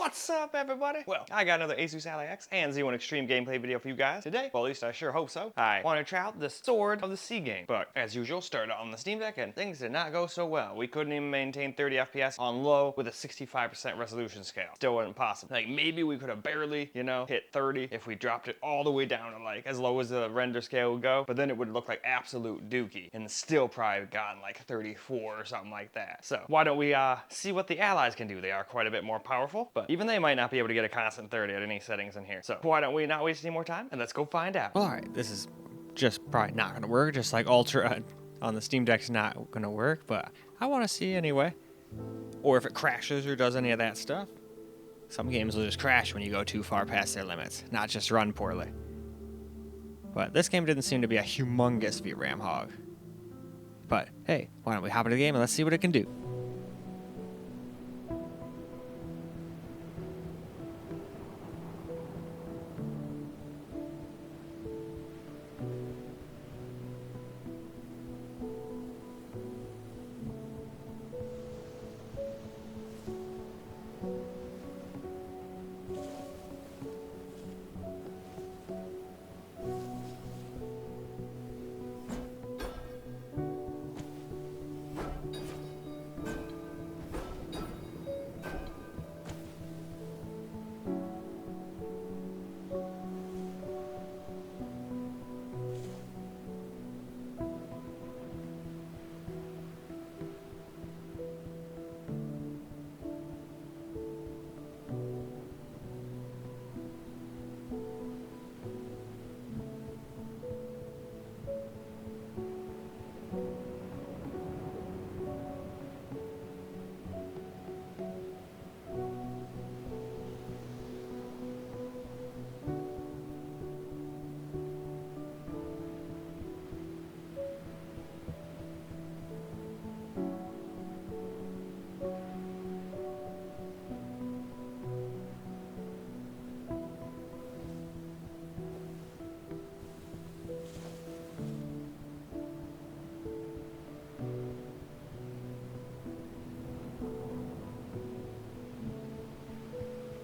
What's up, everybody? Well, I got another Asus Ally X and Z1 Extreme gameplay video for you guys today. Well, at least I sure hope so. I want to try out the Sword of the Sea game, but as usual, started on the Steam Deck and things did not go so well. We couldn't even maintain 30 FPS on low with a 65% resolution scale. Still wasn't possible. Like, maybe we could have barely, hit 30 if we dropped it all the way down to like as low as the render scale would go, but then it would look like absolute dookie and still probably gotten like 34 or something like that. So why don't we see what the allies can do? They are quite a bit more powerful, but even they might not be able to get a constant 30 at any settings in here. So why don't we not waste any more time and let's go find out. Well, alright, this is just probably not going to work, just like Ultra on the Steam Deck's not going to work, but I want to see anyway. Or if it crashes or does any of that stuff. Some games will just crash when you go too far past their limits, not just run poorly. But this game didn't seem to be a humongous VRAM hog. But hey, why don't we hop into the game and let's see what it can do.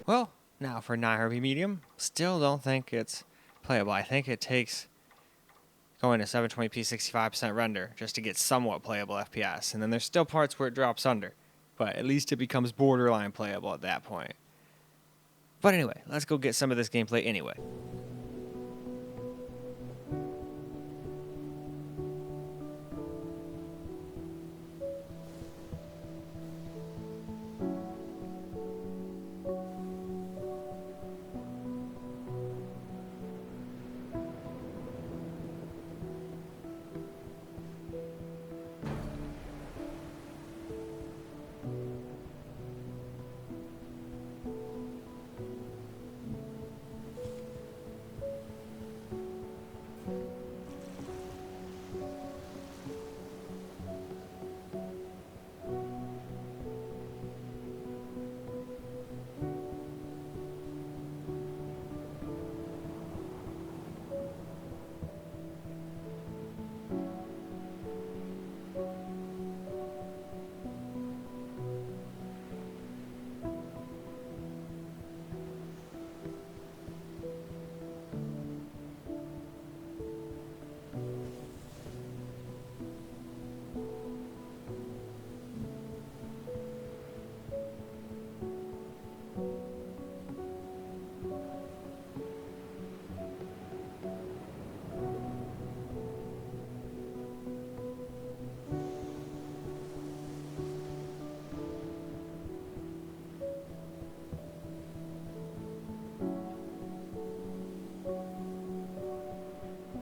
Well, now for 9RB medium, still don't think it's playable. I think it takes going to 720p 65% render just to get somewhat playable FPS, and then there's still parts where it drops under, but at least it becomes borderline playable at that point. But anyway, let's go get some of this gameplay anyway.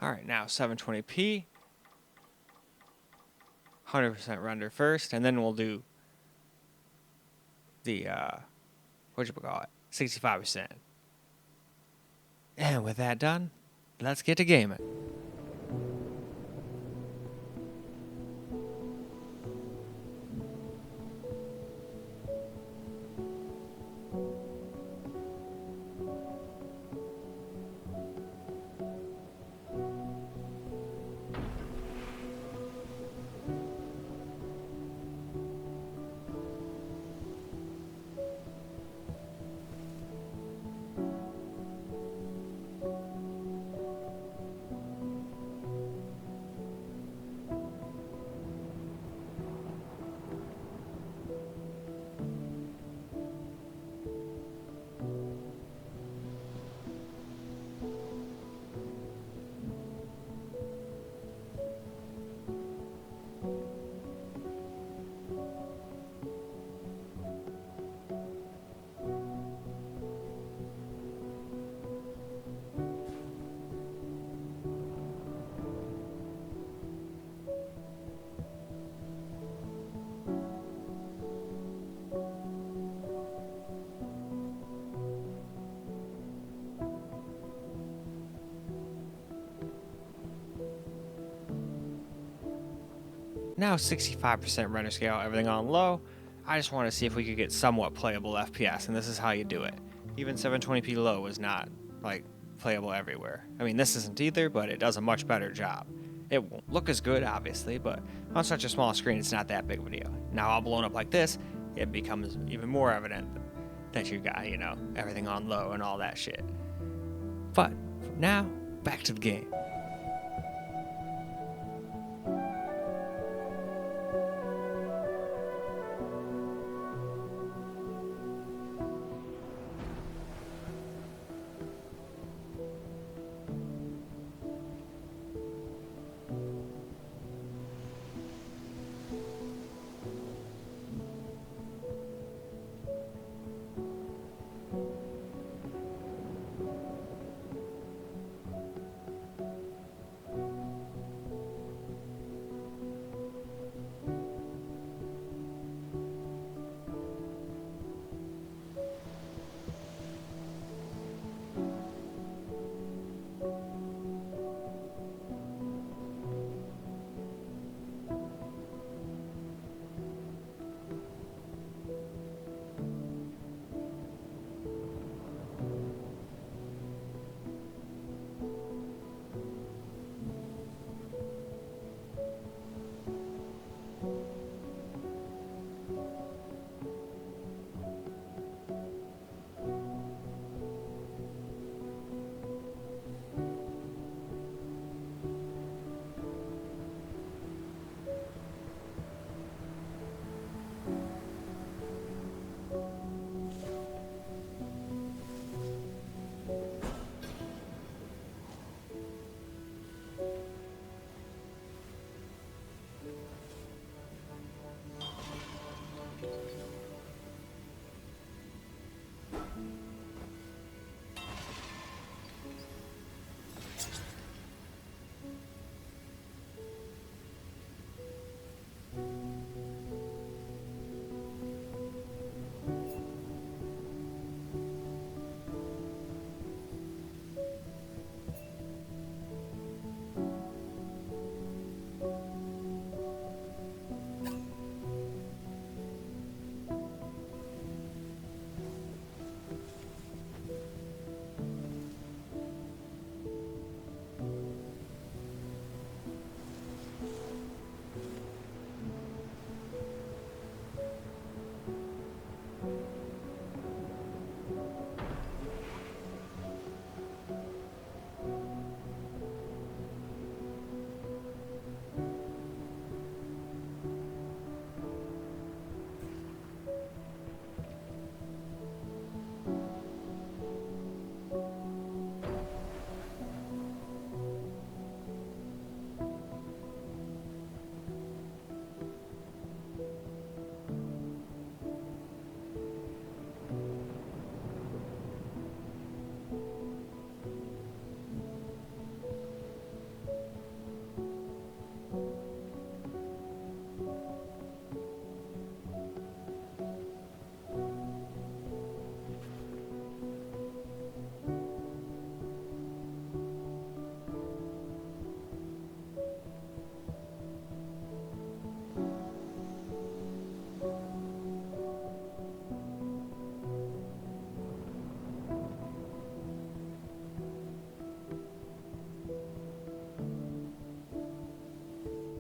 Alright, now 720p, 100% render first, and then we'll do the, 65%. And with that done, let's get to gaming. Now 65% render scale, everything on low. I just want to see if we could get somewhat playable FPS, and this is how you do it. Even 720p low is not, like, playable everywhere. I mean, this isn't either, but it does a much better job. It won't look as good, obviously, but on such a small screen, it's not that big of a deal. Now, all blown up like this, it becomes even more evident that you got, you know, everything on low and all that shit. But now, back to the game.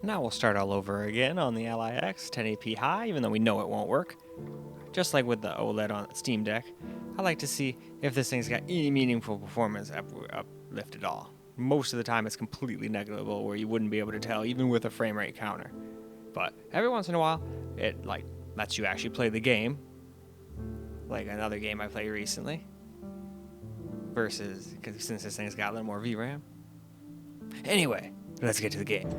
Now we'll start all over again on the LIX 1080p high, even though we know it won't work. Just like with the OLED on Steam Deck, I like to see if this thing's got any meaningful performance uplift at all. Most of the time it's completely negligible, where you wouldn't be able to tell even with a frame rate counter. But every once in a while, it lets you actually play the game, like another game I played recently, versus since this thing's got a little more VRAM. Anyway, let's get to the game.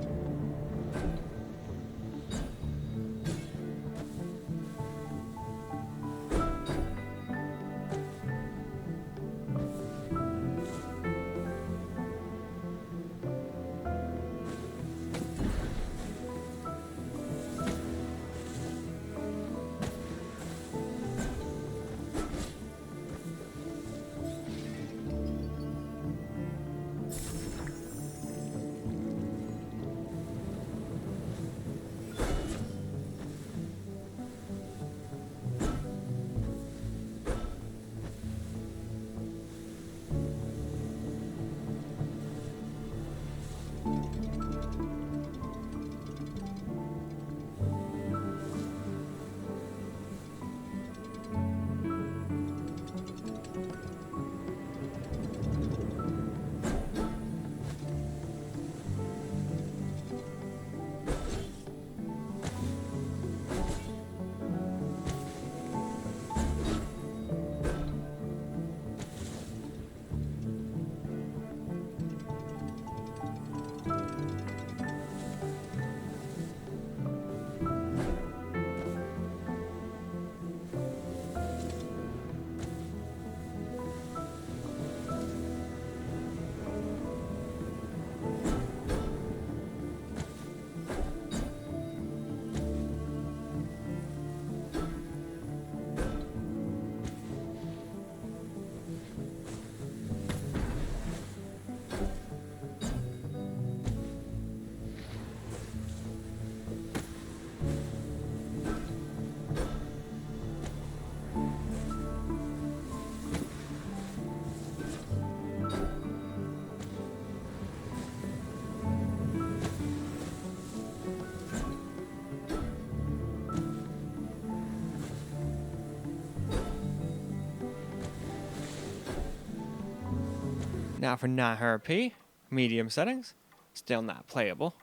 Now for 900p, medium settings, still not playable.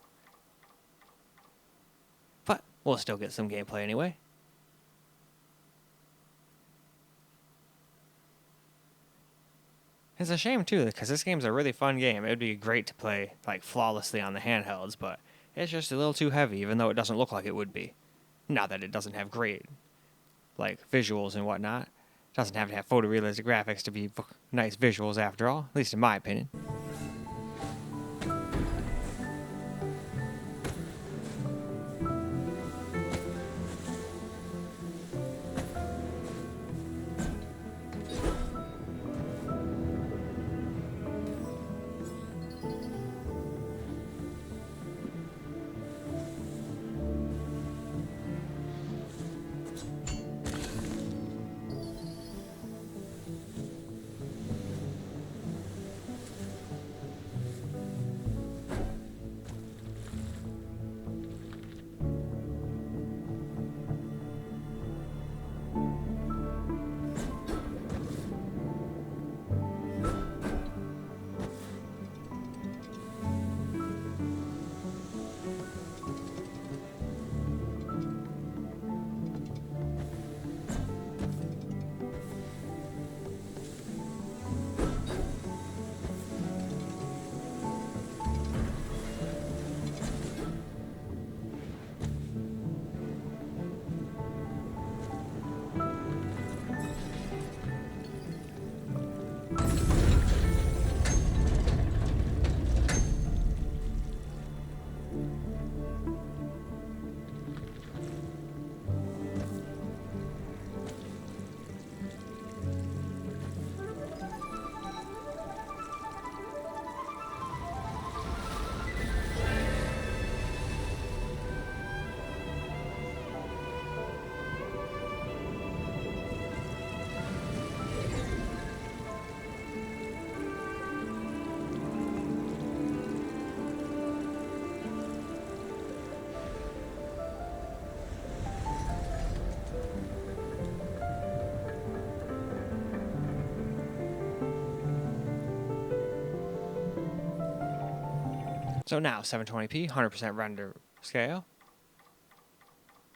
But we'll still get some gameplay anyway. It's a shame too, because this game's a really fun game. It would be great to play like flawlessly on the handhelds, but it's just a little too heavy, even though it doesn't look like it would be. Not that it doesn't have great like visuals and whatnot. It doesn't have to have photorealistic graphics to be nice visuals after all, at least in my opinion. So now 720p, 100% render scale.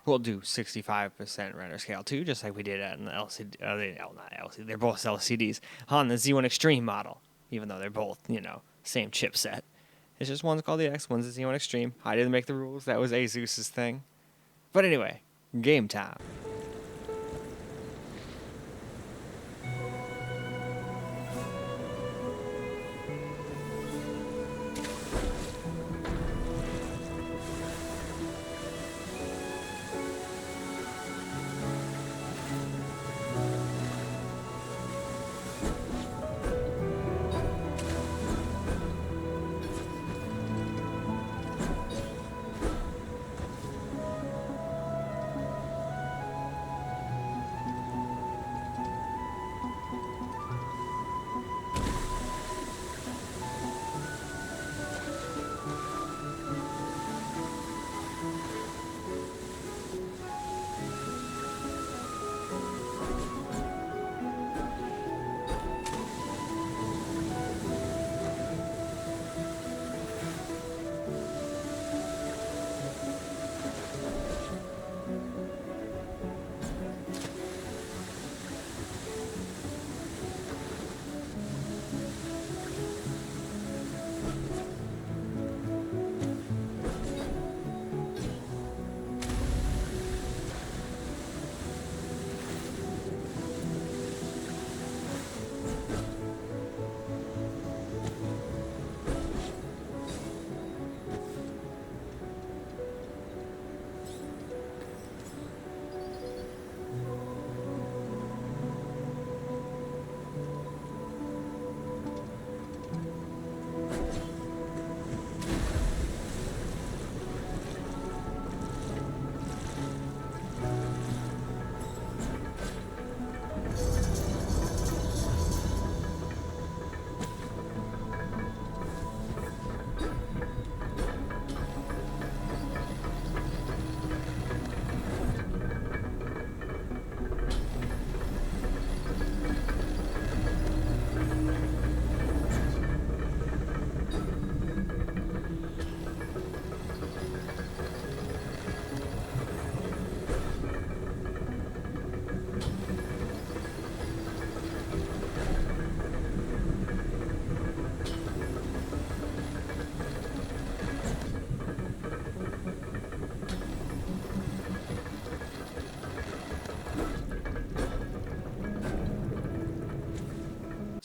We'll do 65% render scale too, just like we did on the LCD. Not LCD. They're both LCDs on the Z1 Extreme model, even though they're both, same chipset. It's just one's called the X, one's the Z1 Extreme. I didn't make the rules. That was Asus's thing. But anyway, game time.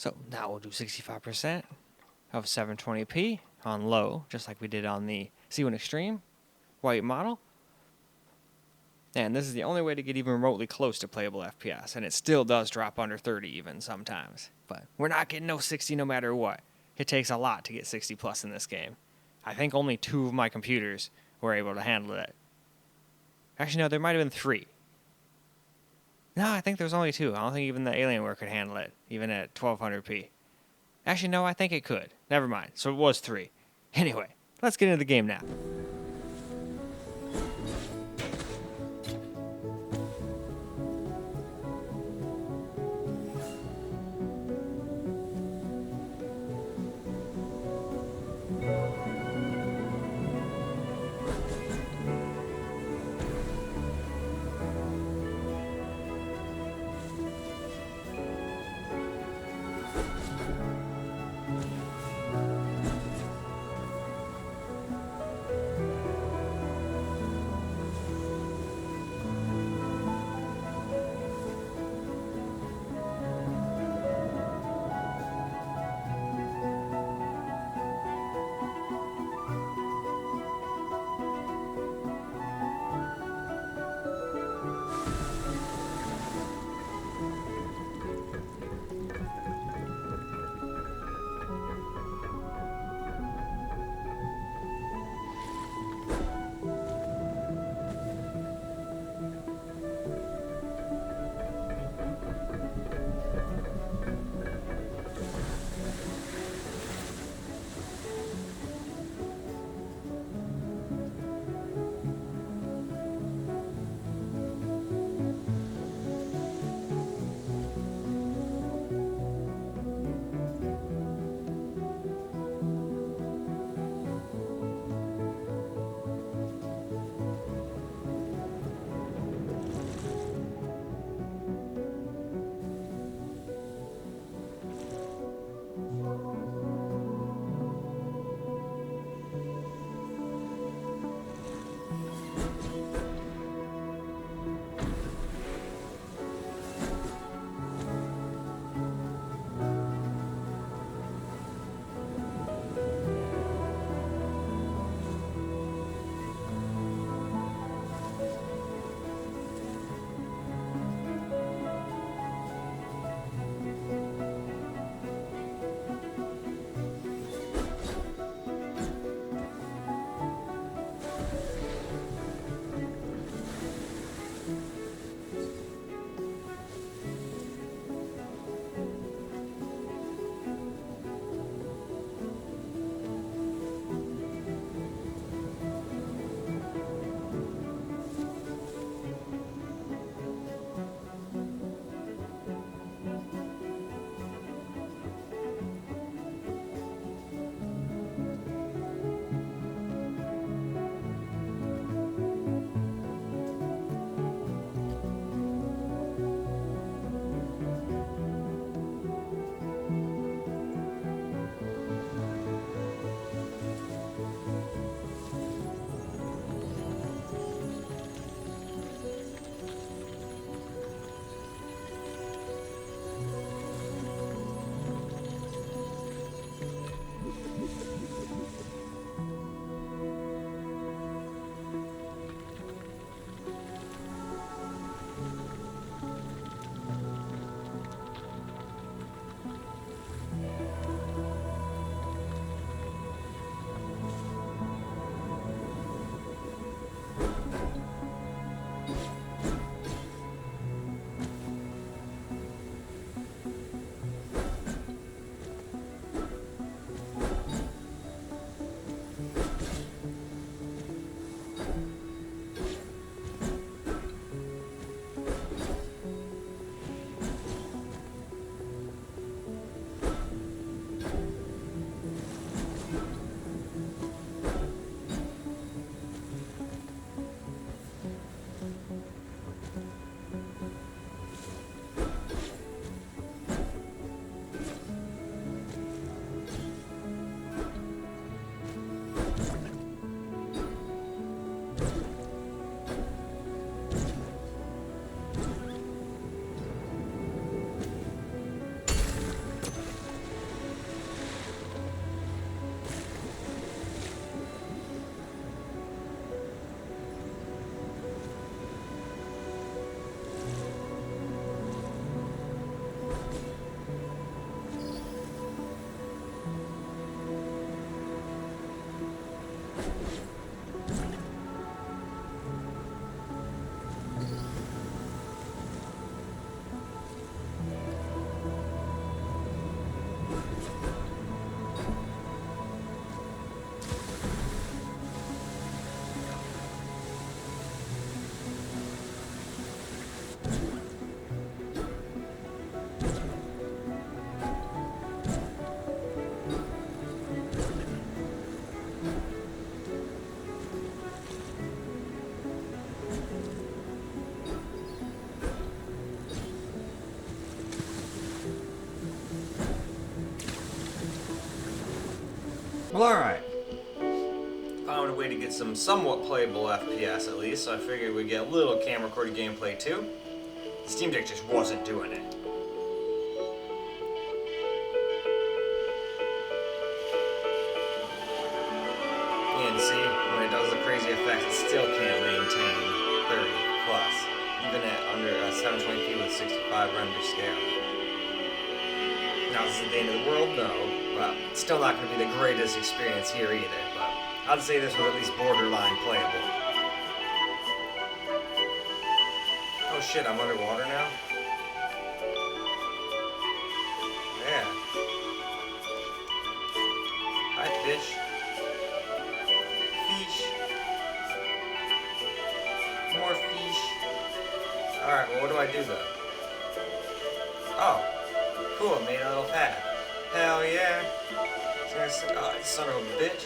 So now we'll do 65% of 720p on low, just like we did on the C1 Extreme white model. And this is the only way to get even remotely close to playable FPS, and it still does drop under 30 even sometimes. But we're not getting no 60 no matter what. It takes a lot to get 60 plus in this game. I think only 2 of my computers were able to handle it. Actually, no, there might have been 3. No, I think there's only 2. I don't think even the Alienware could handle it, even at 1200p. Actually, no, I think it could. Never mind. So it was 3. Anyway, let's get into the game now. Well, alright. Found a way to get some somewhat playable FPS at least, so I figured we'd get a little camera recorded gameplay too. The Steam Deck just wasn't doing it. And see, when it does the crazy effects, it still can't maintain 30 plus, even at under 720p with 65 render scale. Now, is this the end of the world? No. Well, it's still not going to be the greatest experience here either, but I'd say this was at least borderline playable. Oh shit, I'm underwater now? Yeah. Hi, fish. Fish. More fish. Alright, well, what do I do though? Oh. Cool, made a little path. Hell yeah. Oh, son of a bitch.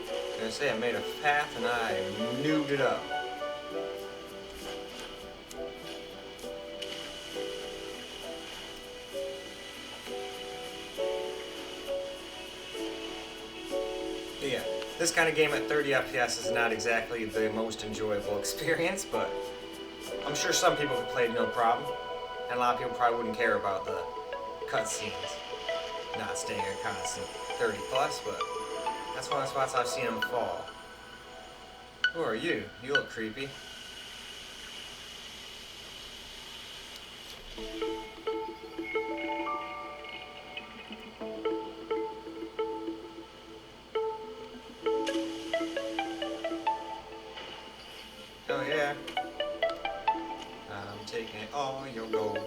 I was gonna say I made a path and I noobed it up. Yeah, this kind of game at 30 FPS is not exactly the most enjoyable experience, but I'm sure some people could play it no problem. And a lot of people probably wouldn't care about the cutscenes not staying at constant 30 plus, but that's one of the spots I've seen them fall. Who are you? You look creepy. Oh yeah. I'm taking all your gold.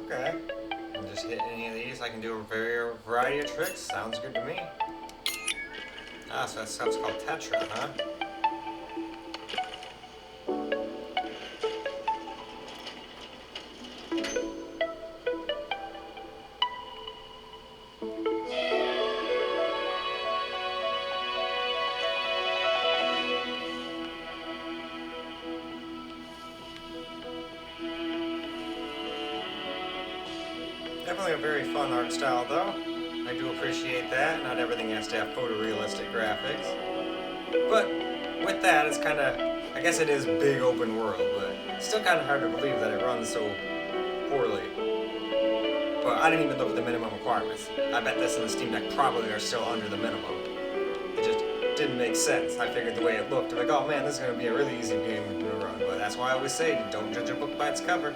Okay. And just hit any of these, I can do a variety of tricks. Sounds good to me. Ah, so that stuff's called Tetra, huh? Definitely a very fun art style, though. I do appreciate that. Not everything has to have photorealistic graphics. But with that, it's kind of, I guess it is big open world, but still kind of hard to believe that it runs so poorly. But I didn't even look at the minimum requirements. I bet this and the Steam Deck probably are still under the minimum. It just didn't make sense. I figured the way it looked, like, oh man, this is going to be a really easy game to run. But that's why I always say, don't judge a book by its cover.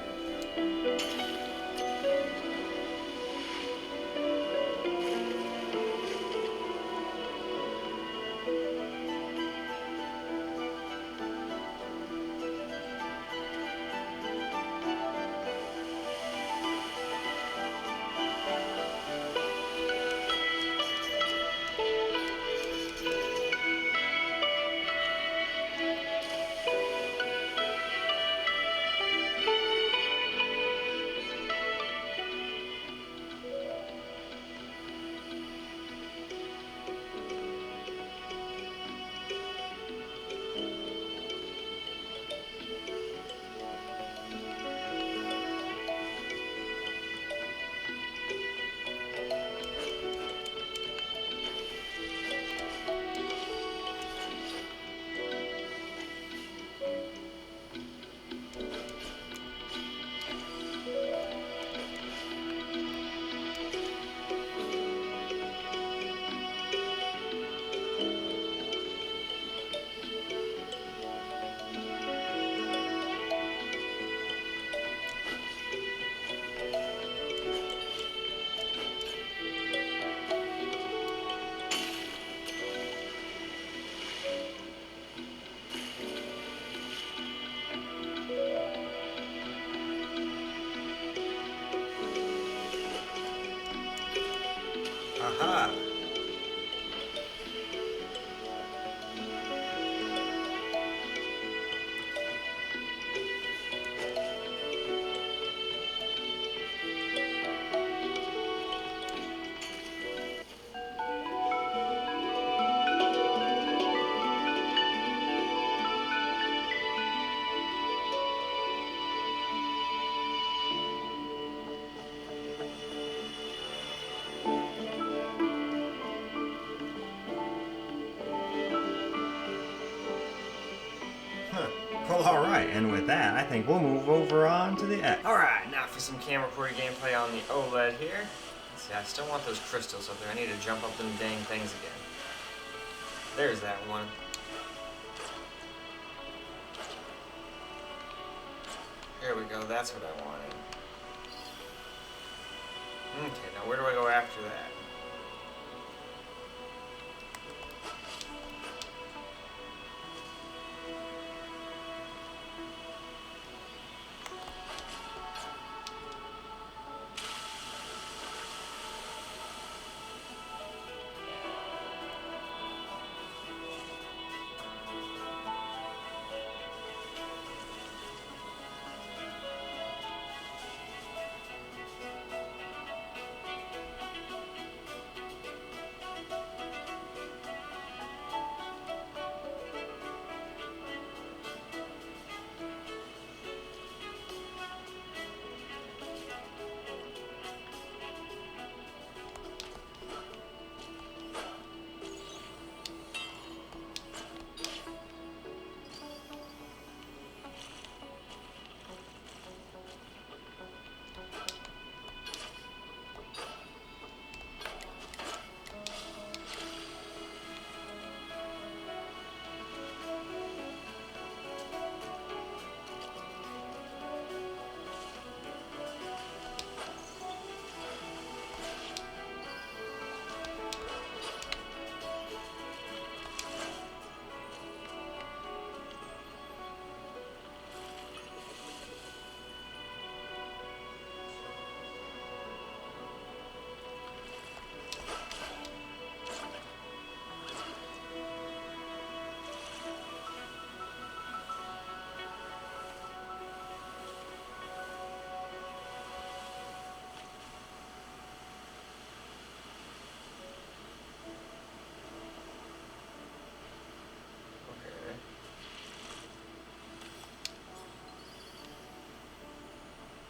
Aha! Well, alright, and with that, I think we'll move over on to the X. Alright, now for some camera recorded gameplay on the OLED here. Let's see, I still want those crystals up there. I need to jump up them dang things again. There's that one. There we go, that's what I wanted. Okay, now where do I go after that?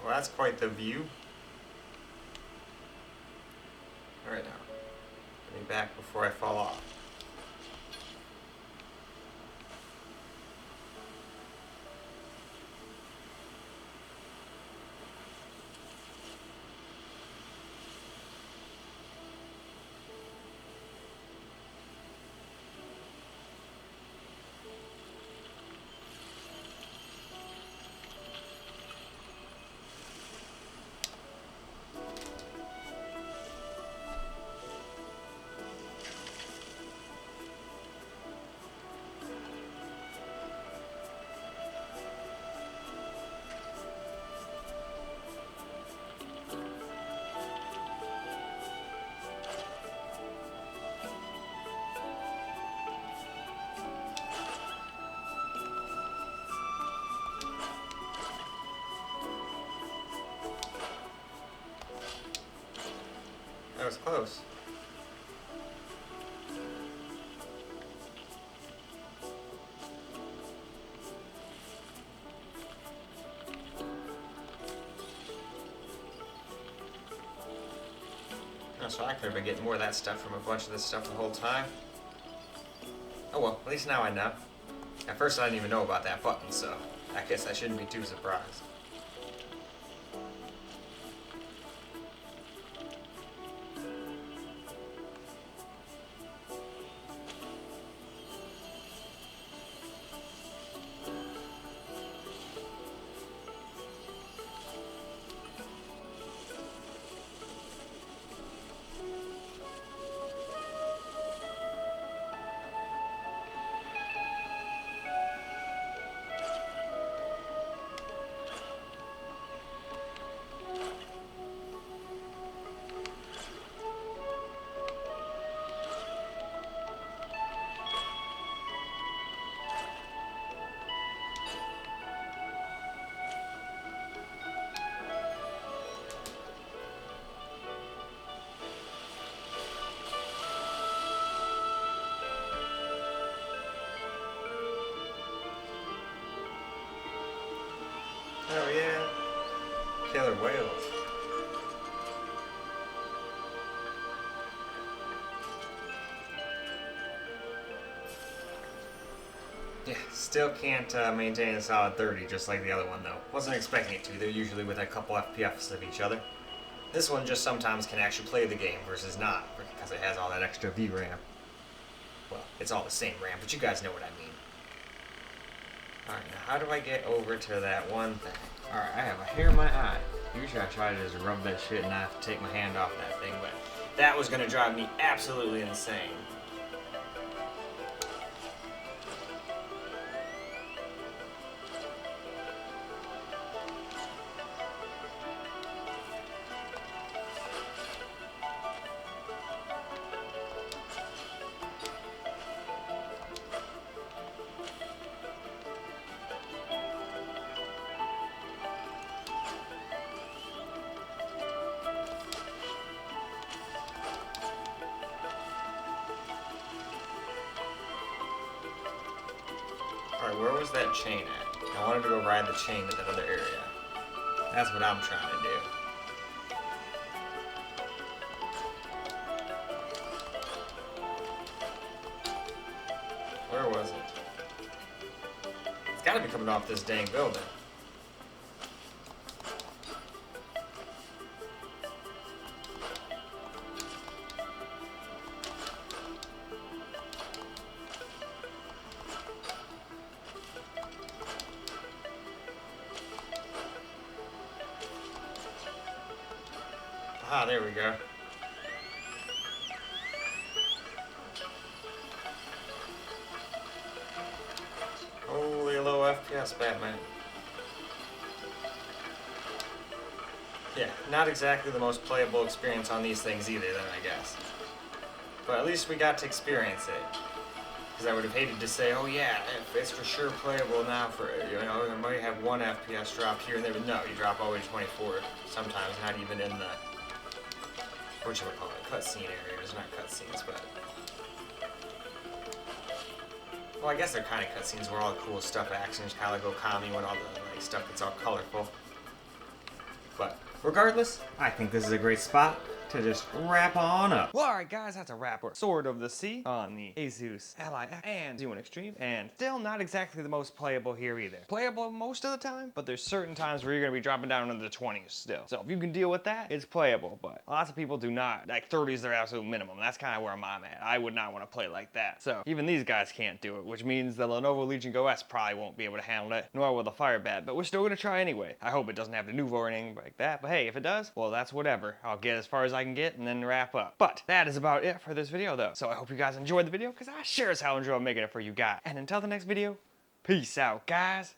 Well, that's quite the view. Alright now, get me back before I fall off. That was close. Oh, so I could have been getting more of that stuff from a bunch of this stuff the whole time. Oh well, at least now I know. At first I didn't even know about that button, so I guess I shouldn't be too surprised. whales. Yeah, still can't maintain a solid 30 just like the other one though. Wasn't expecting it to. They're usually within a couple FPS of each other. This one just sometimes can actually play the game versus not because it has all that extra VRAM. Well, it's all the same RAM, but you guys know what I mean. Alright, now how do I get over to that one thing? Alright, I have a hair in my eye. Usually I try to just rub that shit and not have to take my hand off that thing, but that was gonna drive me absolutely insane. Alright, where was that chain at? I wanted to go ride the chain to that other area. That's what I'm trying to do. Where was it? It's gotta be coming off this dang building. Ah, there we go. Holy low FPS, Batman. Yeah, not exactly the most playable experience on these things either, then I guess. But at least we got to experience it. Because I would have hated to say, oh yeah, it's for sure playable now for, you know, I might have one FPS drop here and there, but no, you drop all the way to 24, sometimes not even in the, whatchamacallit, cutscene areas, not cutscenes, but, well, I guess they're kind of cutscenes where all the cool stuff, actions, kind of go commie when all the like, stuff gets all colorful. But regardless, I think this is a great spot to just wrap on up. Well, alright guys, that's a wrap for Sword of the Sea on the Asus Ally X and Z1 Extreme, and still not exactly the most playable here either. Playable most of the time, but there's certain times where you're going to be dropping down into the 20s still. So if you can deal with that, it's playable, but lots of people do not. Like 30 is their absolute minimum. That's kind of where I'm at. I would not want to play like that. So even these guys can't do it, which means the Lenovo Legion Go S probably won't be able to handle it, nor will the Firebat, but we're still going to try anyway. I hope it doesn't have the Nouveau or anything like that, but hey, if it does, well, that's whatever. I'll get as far as I can get and then wrap up. But that is about it for this video though. So I hope you guys enjoyed the video because I sure as hell enjoyed making it for you guys. And until the next video, peace out guys.